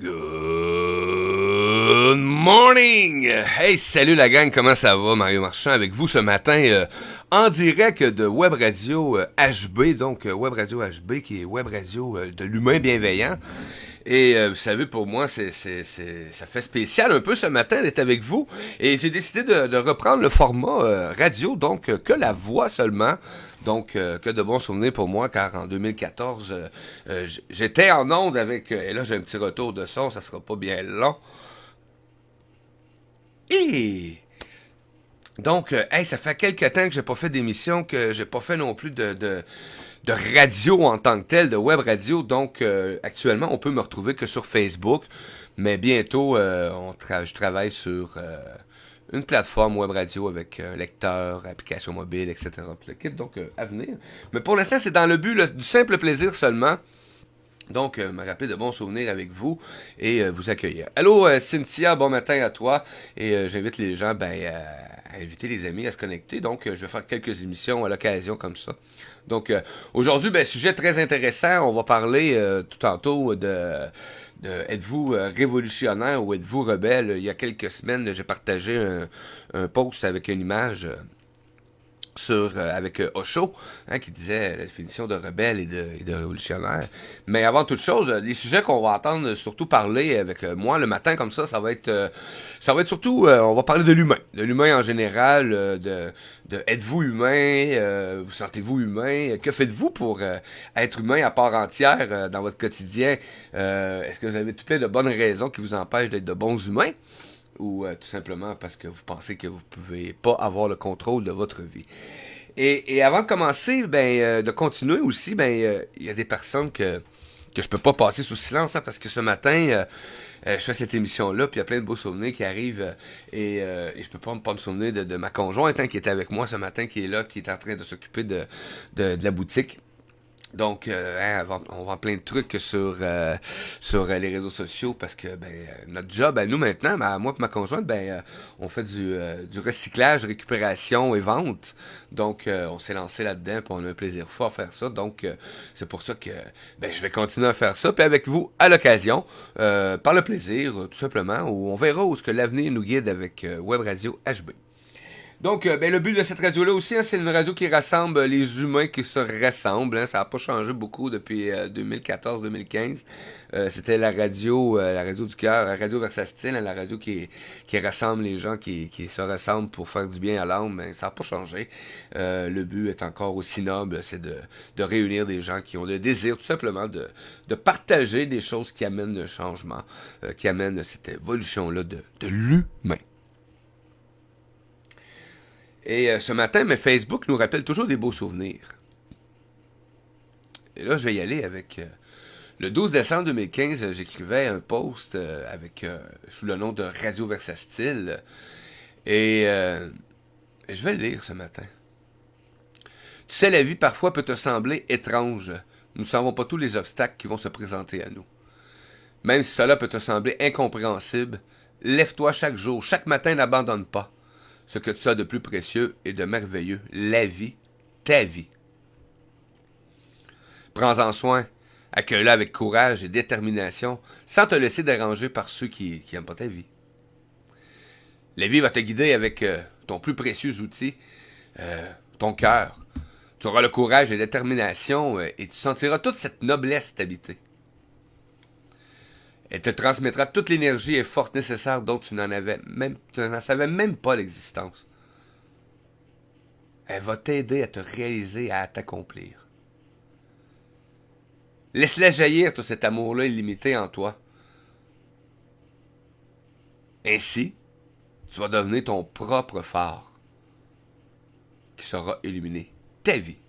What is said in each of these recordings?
Good morning! Hey, salut la gang, comment ça va? Mario Marchand avec vous ce matin en direct de Web Radio HB, donc Web Radio HB qui est Web Radio de l'humain bienveillant. Et vous savez, pour moi, ça fait spécial un peu ce matin d'être avec vous. Et j'ai décidé de reprendre le format radio, donc que la voix seulement. Donc, que de bons souvenirs pour moi, car en 2014, j'étais en onde avec... et là, j'ai un petit retour de son, ça sera pas bien long. Et... Donc, hey, ça fait quelques temps que j'ai pas fait d'émission, que j'ai pas fait non plus de radio en tant que telle, de web radio. Donc, actuellement, on peut me retrouver que sur Facebook. Mais bientôt, je travaille sur une plateforme web radio avec un lecteur, application mobile, etc. Tout le kit, donc à venir. Mais pour l'instant, c'est dans le but du simple plaisir seulement. Donc, me rappeler de bons souvenirs avec vous et vous accueillir. Allô, Cynthia, bon matin à toi. Et j'invite les gens à inviter les amis à se connecter. Donc, je vais faire quelques émissions à l'occasion comme ça. Donc, aujourd'hui, sujet très intéressant. On va parler tout tantôt de êtes-vous révolutionnaire ou êtes-vous rebelle? Il y a quelques semaines, j'ai partagé un post avec une image avec Osho, qui disait la définition de rebelle et de révolutionnaire. Mais avant toute chose, les sujets qu'on va entendre surtout parler avec moi le matin comme ça va être surtout, on va parler de l'humain en général, de êtes-vous humain, vous sentez-vous humain, que faites-vous pour être humain à part entière dans votre quotidien, est-ce que vous avez tout plein de bonnes raisons qui vous empêchent d'être de bons humains? Ou tout simplement parce que vous pensez que vous pouvez pas avoir le contrôle de votre vie. Et avant de commencer, de continuer aussi, il y a des personnes que je peux pas passer sous silence, parce que ce matin, je fais cette émission-là, puis il y a plein de beaux souvenirs qui arrivent, et je peux pas me souvenir de ma conjointe qui était avec moi ce matin, qui est là, qui est en train de s'occuper de la boutique. Donc, on vend plein de trucs sur les réseaux sociaux parce que notre job à nous maintenant, moi et ma conjointe, on fait du recyclage, récupération et vente. Donc, on s'est lancé là-dedans, puis on a un plaisir fort à faire ça. Donc, c'est pour ça que je vais continuer à faire ça. Puis avec vous, à l'occasion, par le plaisir, tout simplement, où on verra où ce que l'avenir nous guide avec Web Radio HB. Donc, le but de cette radio-là aussi, c'est une radio qui rassemble les humains qui se ressemblent. Ça n'a pas changé beaucoup depuis 2014-2015. C'était la radio du cœur, la radio Versatile, la radio qui rassemble les gens qui se ressemblent pour faire du bien à l'âme. Mais ça n'a pas changé. Le but est encore aussi noble, c'est de réunir des gens qui ont le désir tout simplement de partager des choses qui amènent le changement, qui amènent cette évolution-là de l'humain. Et ce matin, Facebook nous rappelle toujours des beaux souvenirs. Et là, je vais y aller avec... le 12 décembre 2015, j'écrivais un post sous le nom de Radio Versatile. Et je vais le lire ce matin. Tu sais, la vie parfois peut te sembler étrange. Nous ne savons pas tous les obstacles qui vont se présenter à nous. Même si cela peut te sembler incompréhensible, lève-toi chaque jour, chaque matin, n'abandonne pas ce que tu as de plus précieux et de merveilleux, la vie, ta vie. Prends-en soin, accueille-la avec courage et détermination, sans te laisser déranger par ceux qui n'aiment pas ta vie. La vie va te guider avec ton plus précieux outil, ton cœur. Tu auras le courage et la détermination et tu sentiras toute cette noblesse t'habiter. Elle te transmettra toute l'énergie et force nécessaires dont tu n'en savais même pas l'existence. Elle va t'aider à te réaliser, à t'accomplir. Laisse-la jaillir tout cet amour-là illimité en toi. Ainsi, tu vas devenir ton propre phare qui saura illuminer ta vie.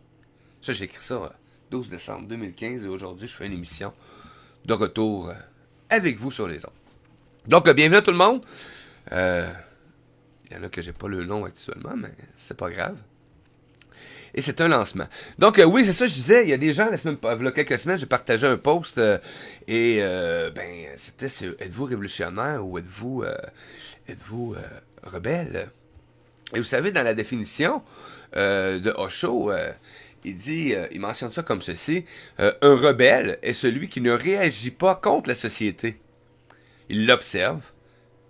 Ça, j'ai écrit ça 12 décembre 2015 et aujourd'hui, je fais une émission de retour avec vous sur les ondes. Donc, bienvenue à tout le monde. Il y en a que j'ai pas le nom actuellement, mais c'est pas grave. Et c'est un lancement. Donc, oui, c'est ça, je disais, il y a des gens, il y a quelques semaines, j'ai partagé un post c'était êtes-vous révolutionnaire ou êtes-vous rebelle? Et vous savez, dans la définition de Osho, il mentionne ça comme ceci, un rebelle est celui qui ne réagit pas contre la société, il l'observe,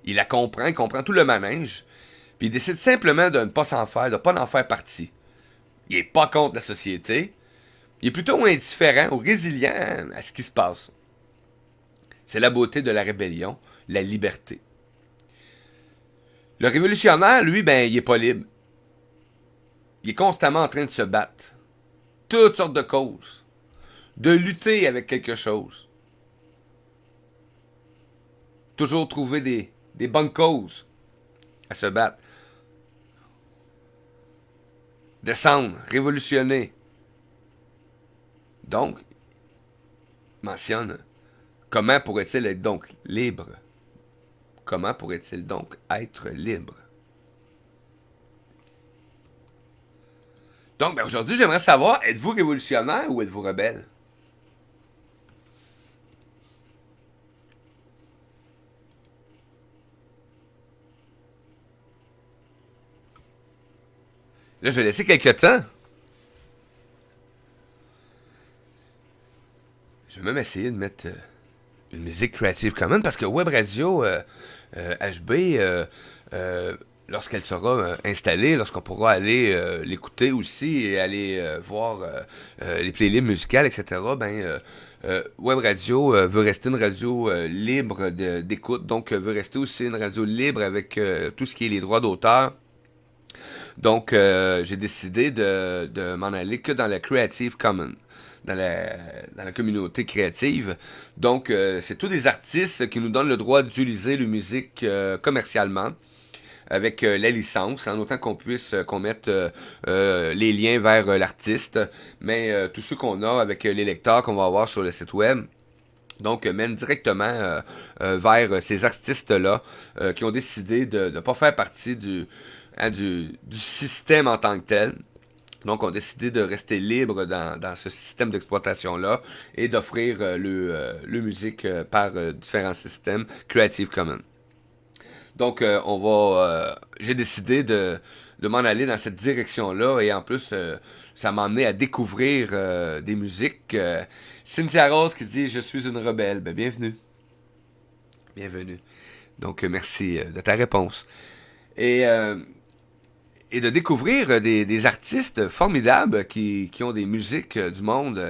il la comprend, il comprend tout le manège, puis il décide simplement de ne pas s'en faire, de ne pas en faire partie. Il est pas contre la société, il est plutôt indifférent ou résilient à ce qui se passe. C'est la beauté de la rébellion, la liberté. Le révolutionnaire, lui, ben, il est pas libre. Il est constamment en train de se battre. Toutes sortes de causes. De lutter avec quelque chose. Toujours trouver des bonnes causes à se battre. Descendre, révolutionner. Donc, mentionne, comment pourrait-il être donc libre? Comment pourrait-il donc être libre? Donc, ben aujourd'hui, j'aimerais savoir, êtes-vous révolutionnaire ou êtes-vous rebelle? Là, je vais laisser quelques temps. Je vais même essayer de mettre une musique Creative Commons parce que Web Radio HB, lorsqu'elle sera installée, lorsqu'on pourra aller l'écouter aussi et aller voir les playlists musicales, etc., Web Radio veut rester une radio libre d'écoute, donc veut rester aussi une radio libre avec tout ce qui est les droits d'auteur. Donc, j'ai décidé de m'en aller que dans la Creative Commons, dans la communauté créative. Donc, c'est tous des artistes qui nous donnent le droit d'utiliser la musique commercialement avec la licence, en autant qu'on puisse qu'on mette les liens vers l'artiste, mais tout ce qu'on a avec les lecteurs qu'on va avoir sur le site web. Donc, mène directement vers ces artistes-là qui ont décidé de ne pas faire partie du système en tant que tel. Donc, ont décidé de rester libres dans ce système d'exploitation-là et d'offrir le musique par différents systèmes Creative Commons. Donc, j'ai décidé de m'en aller dans cette direction-là et en plus, ça m'a amené à découvrir des musiques. Cynthia Rose qui dit « Je suis une rebelle ». Ben, bienvenue. Bienvenue. Donc, merci de ta réponse. Et et de découvrir des artistes formidables qui ont des musiques du monde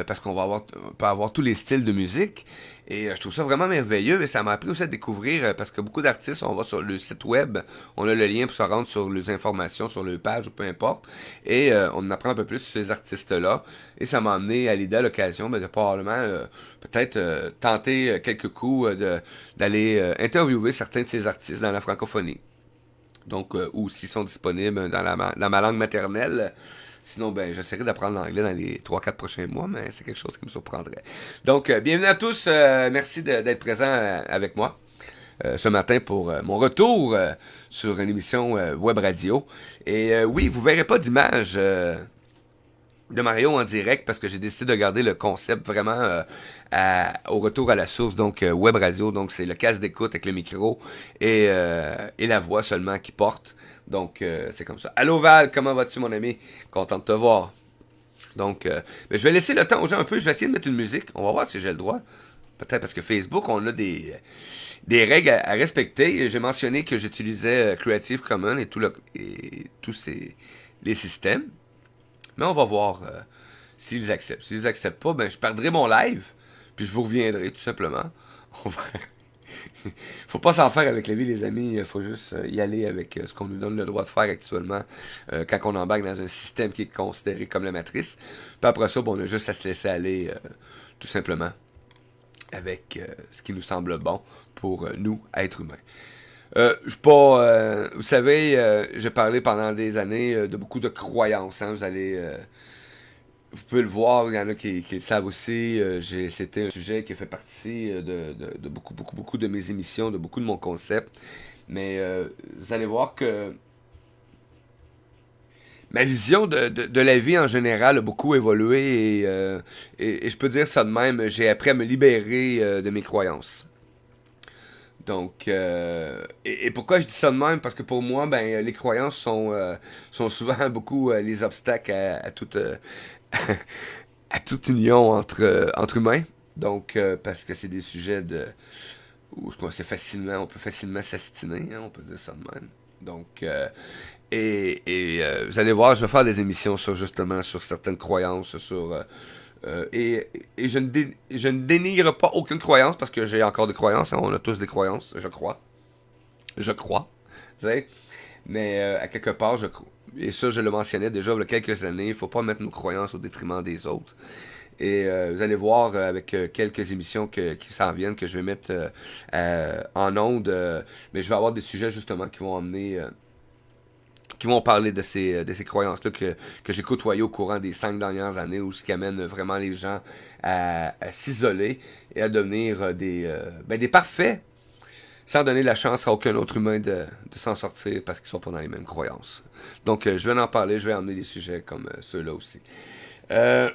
parce on peut avoir tous les styles de musique et je trouve ça vraiment merveilleux et ça m'a appris aussi à découvrir parce que beaucoup d'artistes, on va sur le site web, on a le lien pour se rendre sur les informations, sur le page ou peu importe et on apprend un peu plus sur ces artistes-là et ça m'a amené à l'idée, à l'occasion de probablement peut-être tenter quelques coups d'aller interviewer certains de ces artistes dans la francophonie. Donc, ou s'ils sont disponibles dans ma langue maternelle. Sinon, ben, j'essaierai d'apprendre l'anglais dans les 3-4 prochains mois, mais c'est quelque chose qui me surprendrait. Donc, bienvenue à tous. Merci d'être présents avec moi ce matin pour mon retour sur une émission Web Radio. Et oui, vous verrez pas d'image de Mario en direct parce que j'ai décidé de garder le concept vraiment au retour à la source, donc web radio, donc c'est le casque d'écoute avec le micro et la voix seulement qui porte. Donc c'est comme ça. Allô Val, comment vas-tu mon ami? Content de te voir. Donc je vais laisser le temps aux gens un peu, je vais essayer de mettre une musique, on va voir si j'ai le droit. Peut-être parce que Facebook, on a des règles à respecter. J'ai mentionné que j'utilisais Creative Commons et tous les systèmes. Mais on va voir s'ils acceptent. S'ils acceptent pas, ben je perdrai mon live, puis je vous reviendrai tout simplement. On va... faut pas s'en faire avec la vie, les amis. Il faut juste y aller avec ce qu'on nous donne le droit de faire actuellement quand on embarque dans un système qui est considéré comme la matrice. Puis après ça, bon, on a juste à se laisser aller tout simplement avec ce qui nous semble bon pour nous, êtres humains. Je suis pas, vous savez, j'ai parlé pendant des années de beaucoup de croyances. Hein, vous pouvez le voir, il y en a qui le savent aussi. C'était un sujet qui fait partie de beaucoup, beaucoup, beaucoup de mes émissions, de beaucoup de mon concept. Mais vous allez voir que ma vision de la vie en général a beaucoup évolué et je peux dire ça de même. J'ai appris à me libérer de mes croyances. Donc, et pourquoi je dis ça de même? Parce que pour moi, ben, les croyances sont souvent beaucoup les obstacles à toute, à toute union entre humains. Donc, parce que c'est des sujets ou je crois c'est facilement, on peut facilement s'astiner, hein, on peut dire ça de même. Donc, vous allez voir, je vais faire des émissions sur justement sur certaines croyances, et je ne dénigre pas aucune croyance parce que j'ai encore des croyances, hein, on a tous des croyances, je crois, tu sais. Mais à quelque part, et ça je le mentionnais déjà il y a quelques années, il faut pas mettre nos croyances au détriment des autres. Et vous allez voir avec quelques émissions qui s'en viennent que je vais mettre en ondes, mais je vais avoir des sujets justement qui vont emmener, qui vont parler de ces croyances-là que j'ai côtoyées au courant des 5 dernières années, où ce qui amène vraiment les gens à s'isoler et à devenir des parfaits, sans donner la chance à aucun autre humain de s'en sortir parce qu'ils sont pas dans les mêmes croyances. Donc je vais en parler, je vais emmener des sujets comme ceux-là aussi.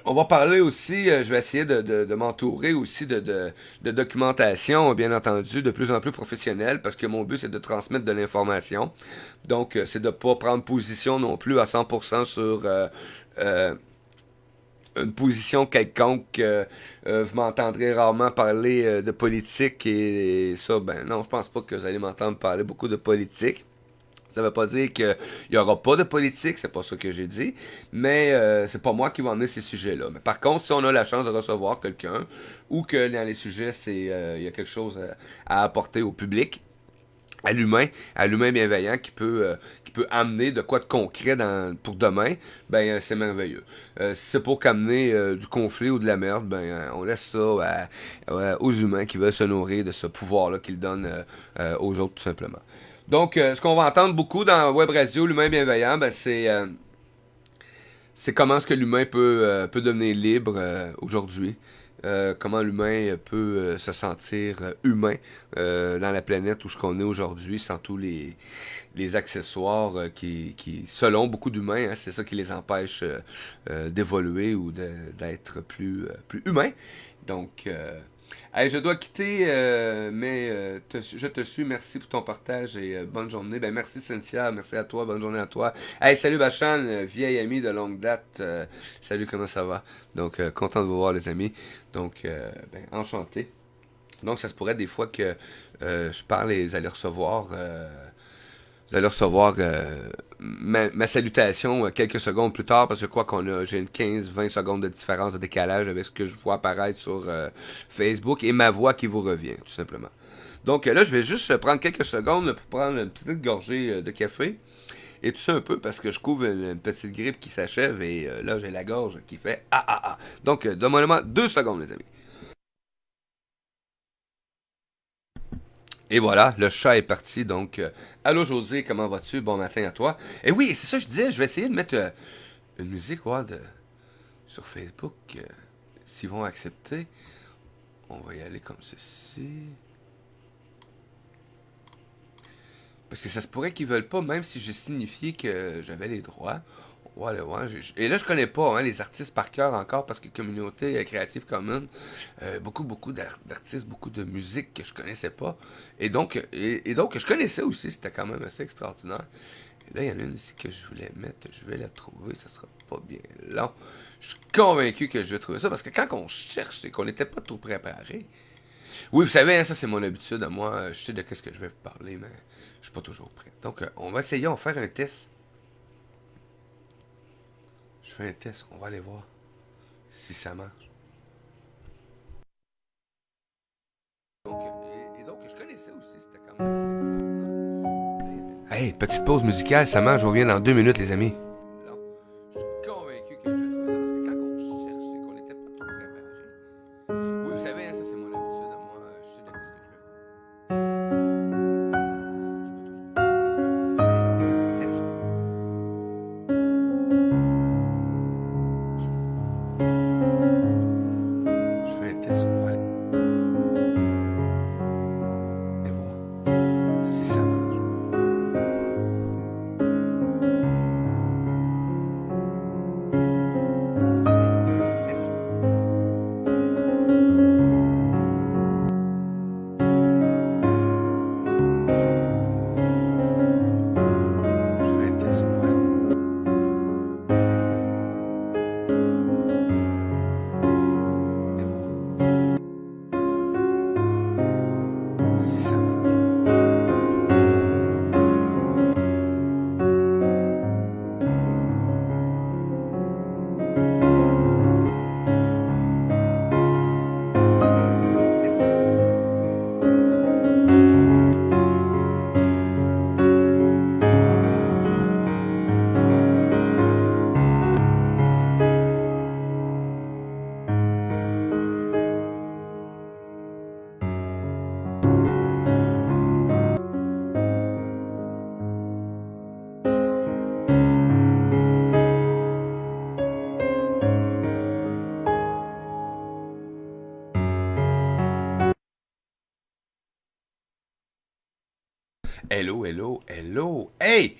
On va parler aussi, je vais essayer de m'entourer aussi de documentation, bien entendu, de plus en plus professionnelle, parce que mon but, c'est de transmettre de l'information. Donc, c'est de pas prendre position non plus à 100% sur une position quelconque. Vous m'entendrez rarement parler de politique et ça, ben non, je pense pas que vous allez m'entendre parler beaucoup de politique. Ça veut pas dire qu'il y aura pas de politique, c'est pas ça que j'ai dit, mais c'est pas moi qui vais emmener ces sujets-là. Mais par contre, si on a la chance de recevoir quelqu'un ou que dans les sujets, il y a quelque chose à apporter au public, à l'humain bienveillant qui peut amener de quoi de concret pour demain, ben c'est merveilleux. Si c'est pour qu'amener du conflit ou de la merde, ben on laisse ça aux humains qui veulent se nourrir de ce pouvoir-là qu'ils donnent aux autres tout simplement. Donc, ce qu'on va entendre beaucoup dans Web Radio, l'humain bienveillant, ben c'est comment est-ce que l'humain peut devenir libre aujourd'hui. Comment l'humain peut se sentir humain dans la planète où ce qu'on est aujourd'hui, sans tous les accessoires selon beaucoup d'humains, hein, c'est ça qui les empêche d'évoluer ou d'être plus humain. Donc, hey, je dois quitter, mais je te suis. Merci pour ton partage et bonne journée. Ben merci Cynthia, merci à toi, bonne journée à toi. Hey, salut Bachan, vieille amie de longue date. Salut, comment ça va? Donc, content de vous voir les amis. Donc, ben, enchanté. Donc, ça se pourrait des fois que je parle et vous allez recevoir ma salutation quelques secondes plus tard parce que j'ai une 15-20 secondes de différence de décalage avec ce que je vois apparaître sur Facebook et ma voix qui vous revient, tout simplement. Donc là, je vais juste prendre quelques secondes pour prendre une petite gorgée de café et tout ça un peu parce que je couvre une petite grippe qui s'achève et là, j'ai la gorge qui fait ah ah ah. Donc, donne-moi 2 secondes, les amis. Et voilà, le chat est parti. Donc, allô José, comment vas-tu? Bon matin à toi. Et oui, c'est ça que je disais, je vais essayer de mettre une musique sur Facebook. S'ils vont accepter, on va y aller comme ceci. Parce que ça se pourrait qu'ils veulent pas, même si j'ai signifié que j'avais les droits. Voilà, ouais. Et là, je connais pas hein, les artistes par cœur encore parce que communauté créative commune, beaucoup d'artistes, beaucoup de musique que je connaissais pas. Et donc, je connaissais aussi, c'était quand même assez extraordinaire. Et là, il y en a une ici que je voulais mettre, je vais la trouver, ça sera pas bien long. Je suis convaincu que je vais trouver ça parce que quand on cherche, c'est qu'on n'était pas tout préparé. Oui, vous savez, hein, ça c'est mon habitude à moi, je sais de qu'est-ce que je vais vous parler, mais je suis pas toujours prêt. Donc, on va essayer, on va faire un test. Je fais un test, on va aller voir si ça marche. Donc, et donc, je connaissais aussi, c'était quand même assez extraordinaire. Hey, petite pause musicale, ça marche, je reviens dans 2 minutes, les amis. Non, je suis convaincu que je vais trouver ça parce que quand on cherche, c'est qu'on n'était pas tout préparé. Oui, vous savez, hein, ça c'est mon habitude à moi, je sais de qu'est-ce que je vais. Je fais un test, on va aller voir si ça marche. Test. Hello, hello, hello. Hey!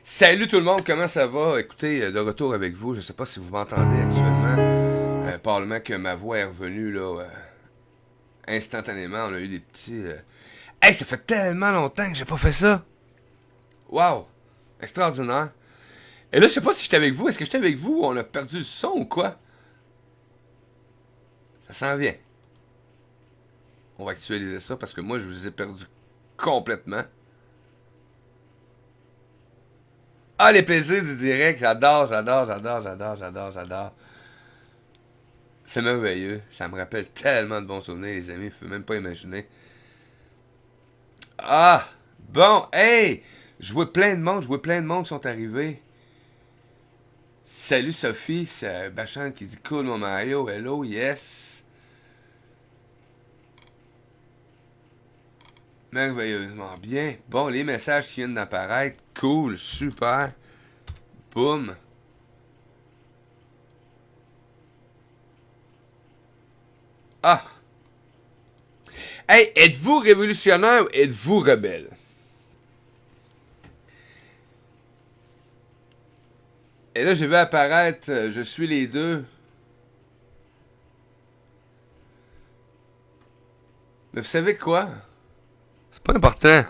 Salut tout le monde, comment ça va? Écoutez, de retour avec vous. Je sais pas si vous m'entendez actuellement. Probablement que ma voix est revenue là instantanément. On a eu des petits. Hey, ça fait tellement longtemps que j'ai pas fait ça. Wow! Extraordinaire. Et là, je sais pas si j'étais avec vous. Est-ce que j'étais avec vous ou on a perdu le son ou quoi? Ça s'en vient. On va actualiser ça parce que moi, je vous ai perdu complètement. Ah, les plaisirs du direct, j'adore, j'adore, j'adore, j'adore, j'adore, j'adore. C'est merveilleux. Ça me rappelle tellement de bons souvenirs, les amis. Je peux même pas imaginer. Ah! Bon, hey! Je vois plein de monde, je vois plein de monde qui sont arrivés. Salut Sophie, c'est Bachan qui dit cool mon Mario, hello, yes. Merveilleusement bien. Bon, les messages qui viennent d'apparaître, cool, super. Boum. Ah! Hey, êtes-vous révolutionnaire ou êtes-vous rebelle? Et là, j'ai vu apparaître, je suis les deux. Mais vous savez quoi? C'est pas important.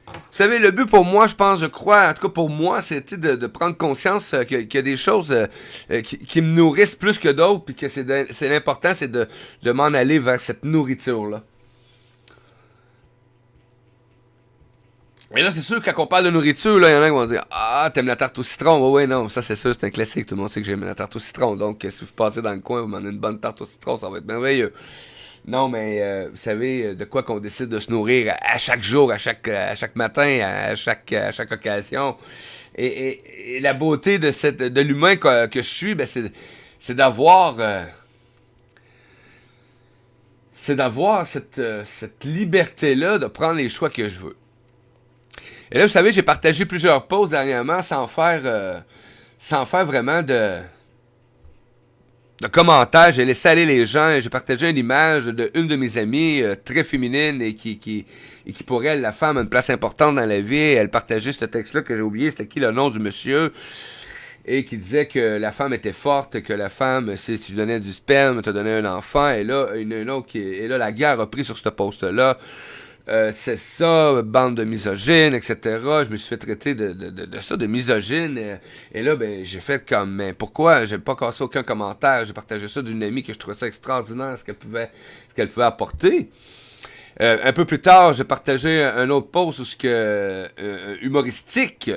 Vous savez, le but pour moi, je pense, je crois, en tout cas pour moi, c'était de prendre conscience qu'il y a des choses qui me nourrissent plus que d'autres, puis que c'est l'important, c'est de m'en aller vers cette nourriture-là. Et là, c'est sûr, quand on parle de nourriture, là, il y en a qui vont dire ah, t'aimes la tarte au citron? Ouais, ouais, non, ça c'est sûr, c'est un classique. Tout le monde sait que j'aime la tarte au citron. Donc, si vous passez dans le coin, vous m'en avez une bonne tarte au citron, ça va être merveilleux. Non, mais vous savez de quoi qu'on décide de se nourrir à chaque jour, à chaque matin, à chaque occasion. Et la beauté de l'humain que je suis, ben c'est d'avoir c'est d'avoir cette liberté-là de prendre les choix que je veux. Et là, vous savez, j'ai partagé plusieurs posts dernièrement sans faire vraiment de commentaires. J'ai laissé aller les gens. J'ai partagé une image de une de mes amies très féminine et qui pour elle, la femme a une place importante dans la vie. Elle partageait ce texte-là que j'ai oublié. C'était qui le nom du monsieur? Et qui disait que la femme était forte, que la femme, si tu lui donnais du sperme, te donnait un enfant. Et là, une autre et là, la guerre a pris sur ce post-là. C'est ça, bande de misogynes, etc. Je me suis fait traiter de ça, de misogyne. Et là, ben, j'ai fait comme, mais pourquoi? J'ai pas cassé aucun commentaire. J'ai partagé ça d'une amie que je trouvais ça extraordinaire, ce qu'elle pouvait apporter. Un peu plus tard, j'ai partagé un autre post où ce que humoristique,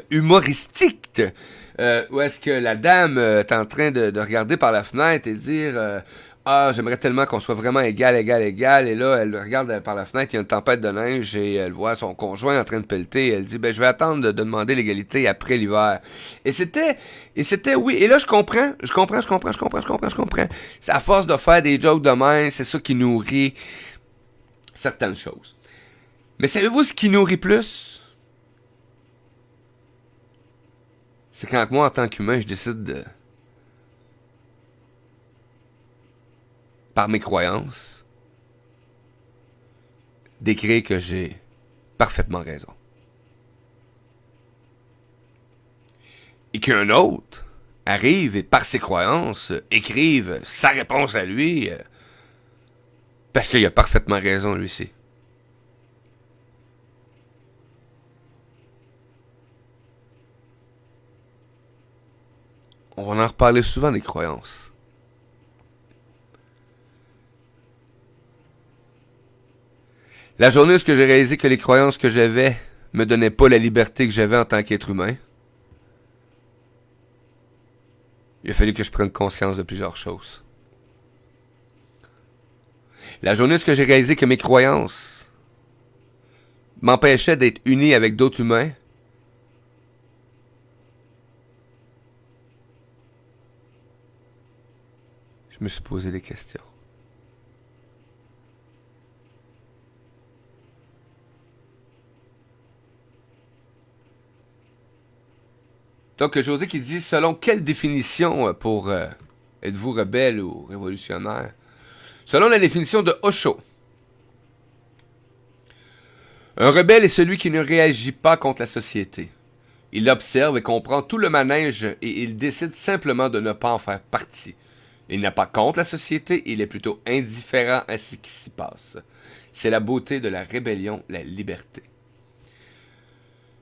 où est-ce que la dame est en train de regarder par la fenêtre et dire ah, j'aimerais tellement qu'on soit vraiment égal, égal, égal. Et là, elle regarde par la fenêtre, il y a une tempête de neige et elle voit son conjoint en train de pelleter. Et elle dit, ben, je vais attendre de demander l'égalité après l'hiver. Et c'était, oui. Et là, je comprends. C'est à force de faire des jokes de même, c'est ça qui nourrit certaines choses. Mais savez-vous ce qui nourrit plus? C'est quand moi, en tant qu'humain, je décide par mes croyances, d'écrire que j'ai parfaitement raison. Et qu'un autre arrive et par ses croyances écrive sa réponse à lui parce qu'il a parfaitement raison lui aussi. On va en reparler souvent des croyances. La journée où j'ai réalisé que les croyances que j'avais me donnaient pas la liberté que j'avais en tant qu'être humain, il a fallu que je prenne conscience de plusieurs choses. La journée où j'ai réalisé que mes croyances m'empêchaient d'être uni avec d'autres humains, je me suis posé des questions. Donc, José qui dit, selon quelle définition pour êtes-vous rebelle ou révolutionnaire? Selon la définition de Osho, Un rebelle est celui qui ne réagit pas contre la société. Il observe et comprend tout le manège et il décide simplement de ne pas en faire partie. Il n'est pas contre la société, il est plutôt indifférent à ce qui s'y passe. C'est la beauté de la rébellion, la liberté.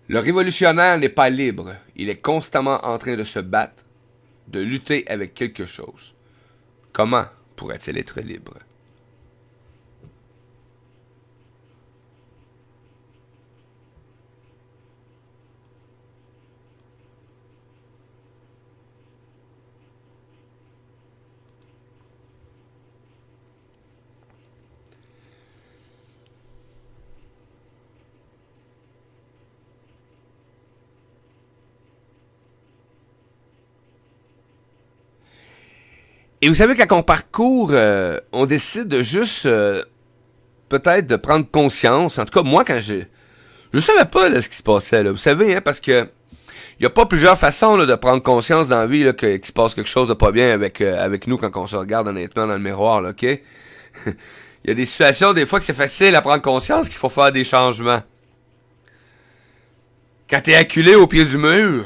Le révolutionnaire n'est pas libre, il est constamment en train de se battre, de lutter avec quelque chose. Comment pourrait-il être libre? Et vous savez, quand on parcourt, on décide de juste, peut-être, de prendre conscience. En tout cas, moi, quand j'ai... Je savais pas là, ce qui se passait, là. Vous savez, hein, parce que il y a pas plusieurs façons là, de prendre conscience dans la vie là, qu'il se passe quelque chose de pas bien avec nous quand on se regarde honnêtement dans le miroir, là, OK? Il y a des situations, des fois, que c'est facile à prendre conscience qu'il faut faire des changements. Quand t'es acculé au pied du mur,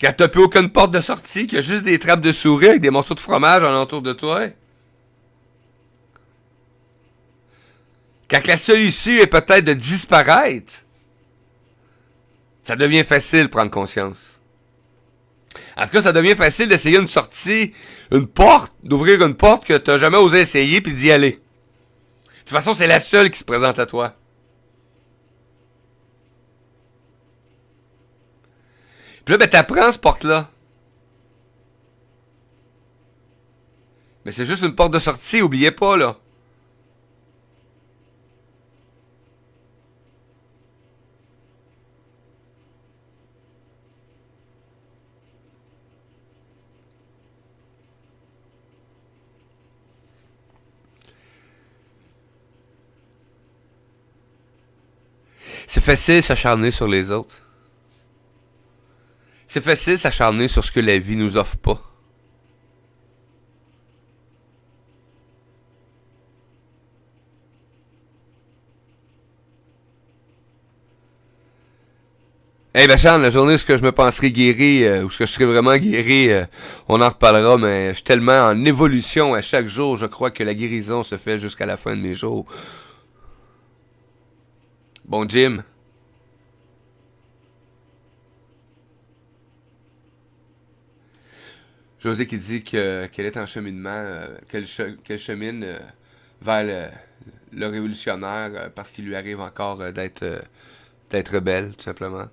quand t'as plus aucune porte de sortie, qu'il y a juste des trappes de souris avec des morceaux de fromage alentour de toi. Quand la seule issue est peut-être de disparaître, ça devient facile de prendre conscience. En tout cas, ça devient facile d'essayer une sortie, une porte, d'ouvrir une porte que t'as jamais osé essayer puis d'y aller. De toute façon, c'est la seule qui se présente à toi. Puis là, ben, t'apprends cette porte-là. Mais c'est juste une porte de sortie, oubliez pas, là. C'est facile de s'acharner sur les autres. C'est facile de s'acharner sur ce que la vie nous offre pas. Eh ben Charles, la journée où je me penserai guéri, où je serai vraiment guéri, on en reparlera, mais je suis tellement en évolution à chaque jour, je crois que la guérison se fait jusqu'à la fin de mes jours. Bon Jim, José qui dit qu'elle est en cheminement, qu'elle chemine vers le révolutionnaire parce qu'il lui arrive encore d'être belle, tout simplement.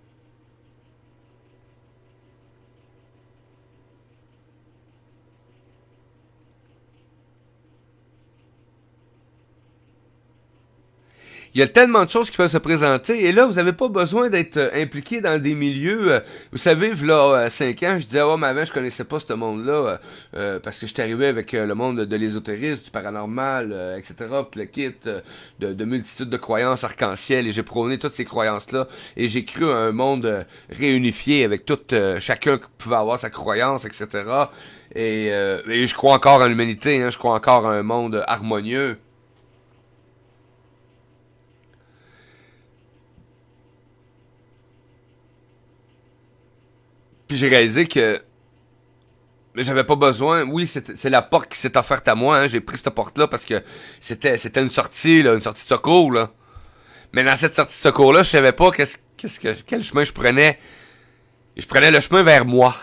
Il y a tellement de choses qui peuvent se présenter. Et là, vous n'avez pas besoin d'être impliqué dans des milieux. Vous savez, là, 5 ans, je disais, oh, mais avant, je connaissais pas ce monde-là. Parce que j'étais arrivé avec le monde de l'ésotérisme, du paranormal, etc. Puis le kit de multitudes de croyances arc-en-ciel. Et j'ai prôné toutes ces croyances-là. Et j'ai cru à un monde réunifié avec tout, chacun qui pouvait avoir sa croyance, etc. Et je crois encore en l'humanité. Hein, je crois encore à un monde harmonieux. Puis j'ai réalisé que j'avais pas besoin. Oui, c'est la porte qui s'est offerte à moi. Hein. J'ai pris cette porte-là parce que c'était une sortie, là, une sortie de secours. Là. Mais dans cette sortie de secours-là, je savais pas quel chemin je prenais. Je prenais le chemin vers moi.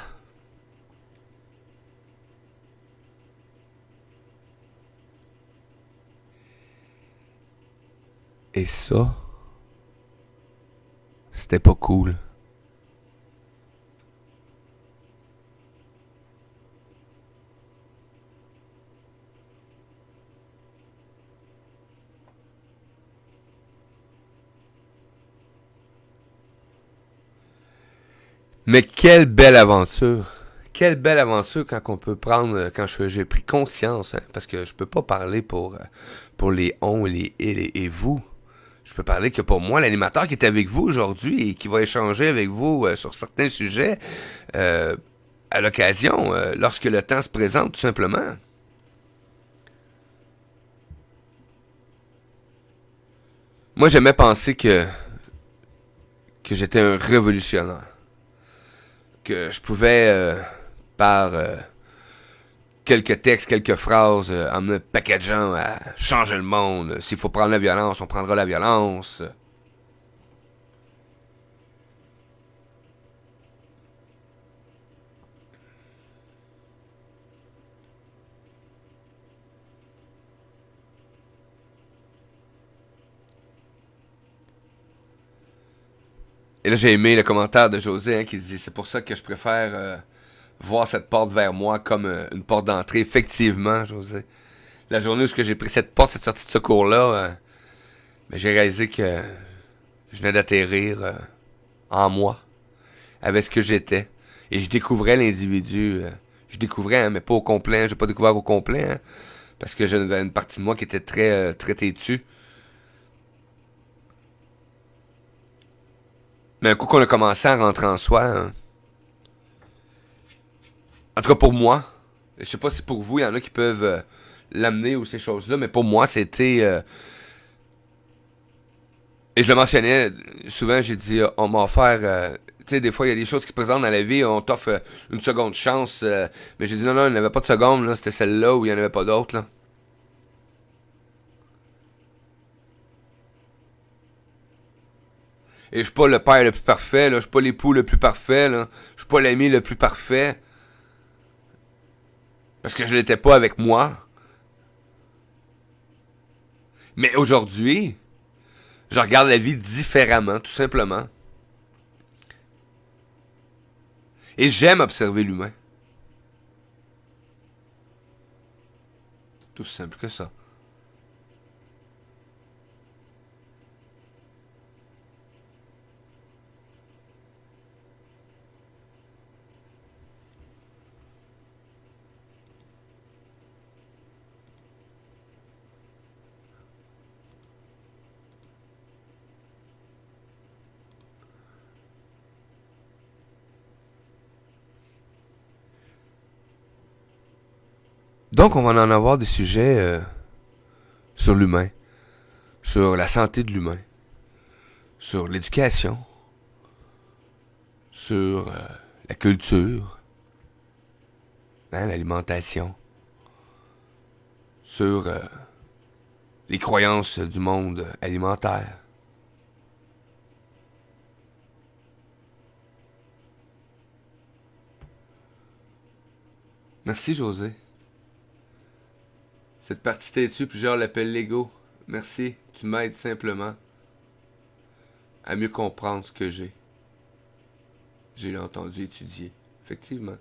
Et ça, c'était pas cool. Mais quelle belle aventure! Quelle belle aventure quand on peut prendre, j'ai pris conscience, hein, parce que je peux pas parler pour les on, les il et vous. Je peux parler que pour moi, l'animateur qui est avec vous aujourd'hui et qui va échanger avec vous sur certains sujets euh, à l'occasion, lorsque le temps se présente, tout simplement. Moi, j'aimais penser que j'étais un révolutionnaire. Que je pouvais, par quelques textes, quelques phrases, en me packageant à changer le monde. S'il faut prendre la violence, on prendra la violence. Et là, j'ai aimé le commentaire de José, hein, qui dit c'est pour ça que je préfère voir cette porte vers moi comme une porte d'entrée. Effectivement, José. La journée où j'ai pris cette porte, cette sortie de secours-là, ben, j'ai réalisé que je venais d'atterrir en moi, avec ce que j'étais. Et je découvrais l'individu. Je découvrais, hein, mais pas au complet. J'ai pas découvert au complet, hein, parce que j'avais une partie de moi qui était très têtue. Mais un coup qu'on a commencé à rentrer en soi, hein, en tout cas pour moi, je sais pas si pour vous, il y en a qui peuvent l'amener ou ces choses-là, mais pour moi, c'était... et je le mentionnais, souvent j'ai dit, on m'a offert... tu sais, des fois, il y a des choses qui se présentent dans la vie, on t'offre une seconde chance, mais j'ai dit non, il n'y avait pas de seconde, là, c'était celle-là où il n'y en avait pas d'autre, là. Et je suis pas le père le plus parfait, là, je suis pas l'époux le plus parfait, là, je suis pas l'ami le plus parfait, parce que je l'étais pas avec moi. Mais aujourd'hui, je regarde la vie différemment, tout simplement. Et j'aime observer l'humain. Tout simple que ça. Donc, on va en avoir des sujets sur l'humain, sur la santé de l'humain, sur l'éducation, sur la culture, hein, l'alimentation, sur les croyances du monde alimentaire. Merci, José. Cette partie têtue, plusieurs l'appellent l'ego. Merci, tu m'aides simplement à mieux comprendre ce que j'ai. J'ai entendu étudier. Effectivement.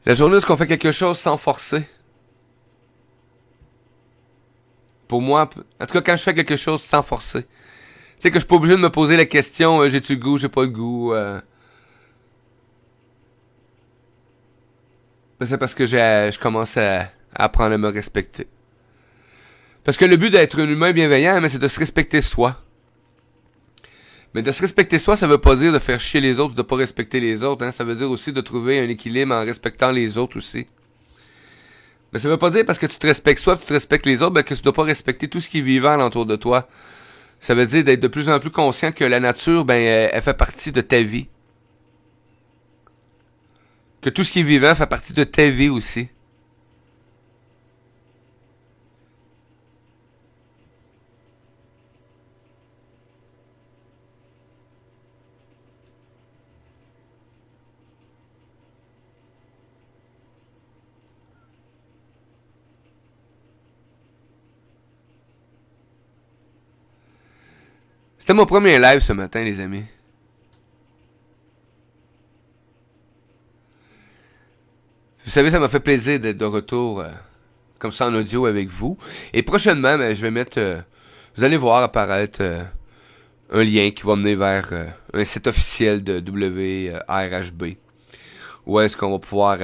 La journée où on fait quelque chose sans forcer. Pour moi, en tout cas, quand je fais quelque chose sans forcer. Tu sais que je suis pas obligé de me poser la question, j'ai-tu le goût, j'ai pas le goût. Ben, c'est parce que je commence à apprendre à me respecter. Parce que le but d'être un humain bienveillant, mais c'est de se respecter soi. Mais de se respecter soi, ça veut pas dire de faire chier les autres ou de pas respecter les autres. Hein. Ça veut dire aussi de trouver un équilibre en respectant les autres aussi. Mais ça veut pas dire parce que tu te respectes soi et tu te respectes les autres, ben que tu dois pas respecter tout ce qui est vivant alentour de toi. Ça veut dire d'être de plus en plus conscient que la nature, ben, elle fait partie de ta vie. Que tout ce qui est vivant fait partie de ta vie aussi. C'était mon premier live ce matin, les amis. Vous savez, ça m'a fait plaisir d'être de retour comme ça en audio avec vous. Et prochainement, ben, je vais mettre... vous allez voir apparaître un lien qui va mener vers un site officiel de WRHB. Où est-ce qu'on va pouvoir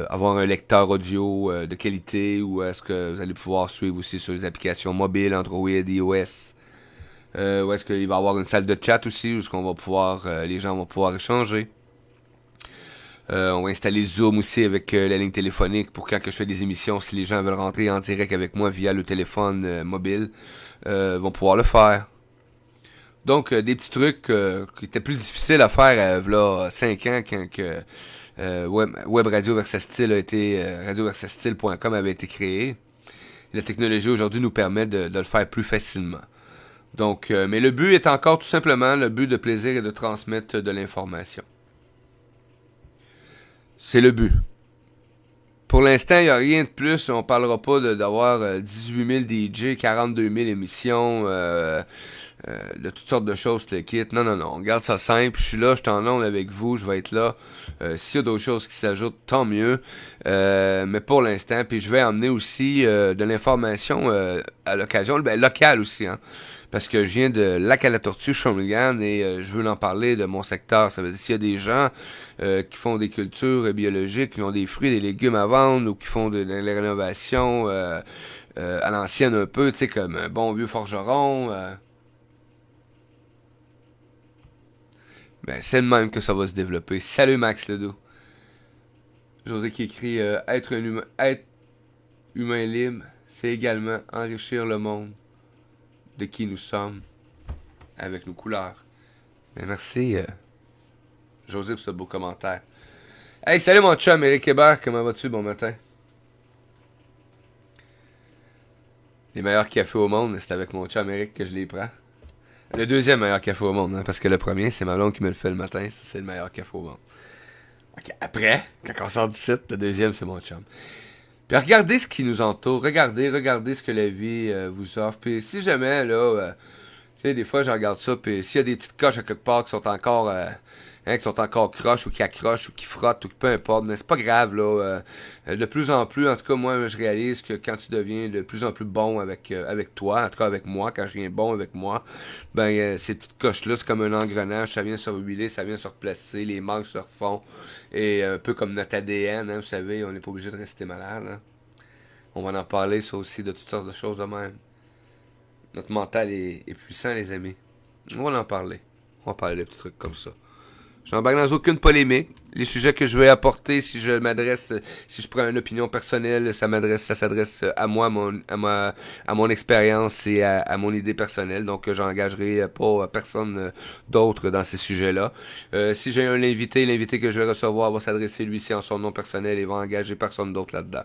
avoir un lecteur audio de qualité, ou est-ce que vous allez pouvoir suivre aussi sur les applications mobiles, Android, iOS. Où est-ce qu'il va y avoir une salle de chat aussi, où est-ce qu'on va pouvoir, les gens vont pouvoir échanger. On va installer Zoom aussi avec la ligne téléphonique pour quand que je fais des émissions, si les gens veulent rentrer en direct avec moi via le téléphone mobile, vont pouvoir le faire. Donc, des petits trucs qui étaient plus difficiles à faire v'là 5 ans quand que Web Radio Versatile a été radioversatile.com avait été créé. La technologie aujourd'hui nous permet de le faire plus facilement. Donc, mais le but est encore tout simplement le but de plaisir et de transmettre de l'information. C'est le but. Pour l'instant, il n'y a rien de plus. On parlera pas d'avoir 18 000 DJ, 42 000 émissions, de toutes sortes de choses, le kit. Non, non, non. On garde ça simple. Je suis là, je suis en onde avec vous, je vais être là. S'il y a d'autres choses qui s'ajoutent, tant mieux. Mais pour l'instant, puis je vais emmener aussi de l'information à l'occasion, locale aussi, hein. Parce que je viens de Lac-à-la-Tortue, Shawinigan, et je veux en parler de mon secteur. Ça veut dire s'il y a des gens qui font des cultures biologiques, qui ont des fruits, des légumes à vendre, ou qui font de la rénovation à l'ancienne un peu, tu sais, comme un bon vieux forgeron, ben c'est le même que ça va se développer. Salut Max Ledoux. José qui écrit être humain libre, c'est également enrichir le monde de qui nous sommes avec nos couleurs. Mais merci José pour ce beau commentaire. Hey, salut mon chum Eric Hébert, comment vas-tu? Bon matin. Les meilleurs cafés au monde, c'est avec mon chum Eric que je les prends. Le deuxième meilleur café au monde, hein, parce que le premier, c'est ma blonde qui me le fait le matin, ça c'est le meilleur café au monde. Okay, après, quand on sort du site, le deuxième, c'est mon chum. Puis regardez ce qui nous entoure, regardez ce que la vie vous offre. Puis si jamais, là, tu sais, des fois, je regarde ça, puis s'il y a des petites coches à quelque part qui sont encore croches, ou qui accrochent, ou qui frottent, ou peu importe, mais c'est pas grave, là. De plus en plus, en tout cas, moi, je réalise que quand tu deviens de plus en plus bon avec toi, en tout cas avec moi, quand je viens bon avec moi, ben, ces petites coches-là, c'est comme un engrenage, ça vient se rehuiler, ça vient se replacer, les manques se refont, et un peu comme notre ADN, hein, vous savez, on n'est pas obligé de rester malade, hein. On va en parler, ça aussi, de toutes sortes de choses de même. Notre mental est puissant, les amis. On va en parler. On va parler de petits trucs comme ça. Je n'embarque dans aucune polémique. Les sujets que je vais apporter, si je prends une opinion personnelle, ça s'adresse à moi, à mon expérience et à mon idée personnelle. Donc, j'engagerai pas personne d'autre dans ces sujets-là. Si j'ai l'invité que je vais recevoir va s'adresser lui-ci en son nom personnel et va engager personne d'autre là-dedans.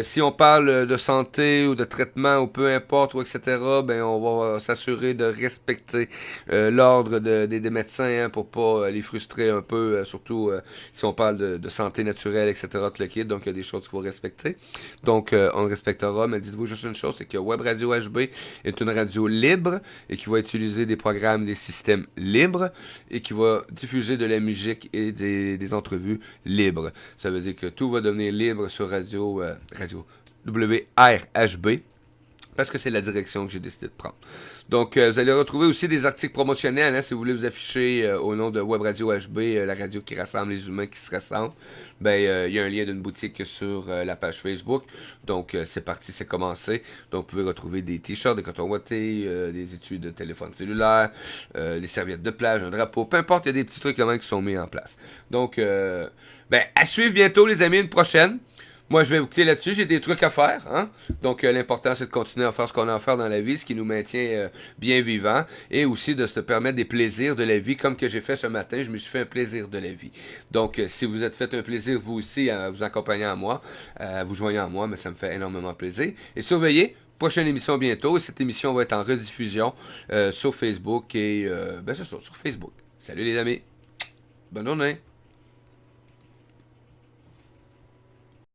Si on parle de santé ou de traitement ou peu importe ou etc., ben on va s'assurer de respecter l'ordre des médecins, hein, pour pas les frustrer un peu, surtout si on parle de santé naturelle, etc., tout le kit. Donc il y a des choses qu'il faut respecter. Donc on le respectera, mais dites-vous juste une chose, c'est que Web Radio HB est une radio libre et qui va utiliser des programmes, des systèmes libres et qui va diffuser de la musique et des entrevues libres. Ça veut dire que tout va devenir libre sur Radio WRHB, parce que c'est la direction que j'ai décidé de prendre. Donc, vous allez retrouver aussi des articles promotionnels, hein, si vous voulez vous afficher au nom de Web Radio HB, la radio qui rassemble les humains qui se rassemblent. Ben, il y a un lien d'une boutique sur la page Facebook. Donc, c'est parti, c'est commencé. Donc, vous pouvez retrouver des t-shirts, des cotons ouatés, des études de téléphone cellulaire, des serviettes de plage, un drapeau, peu importe, il y a des petits trucs quand même qui sont mis en place. Donc, ben, à suivre bientôt, les amis, une prochaine. Moi, je vais vous quitter là-dessus. J'ai des trucs à faire, hein. Donc, l'important, c'est de continuer à faire ce qu'on a à faire dans la vie, ce qui nous maintient bien vivants, et aussi de se permettre des plaisirs de la vie, comme que j'ai fait ce matin. Je me suis fait un plaisir de la vie. Donc, si vous êtes fait un plaisir, vous aussi, à vous accompagner à moi, vous joignant à moi, mais ça me fait énormément plaisir. Et surveillez, prochaine émission bientôt. Et cette émission va être en rediffusion sur Facebook et, ben c'est ça, sur Facebook. Salut les amis. Bonne journée.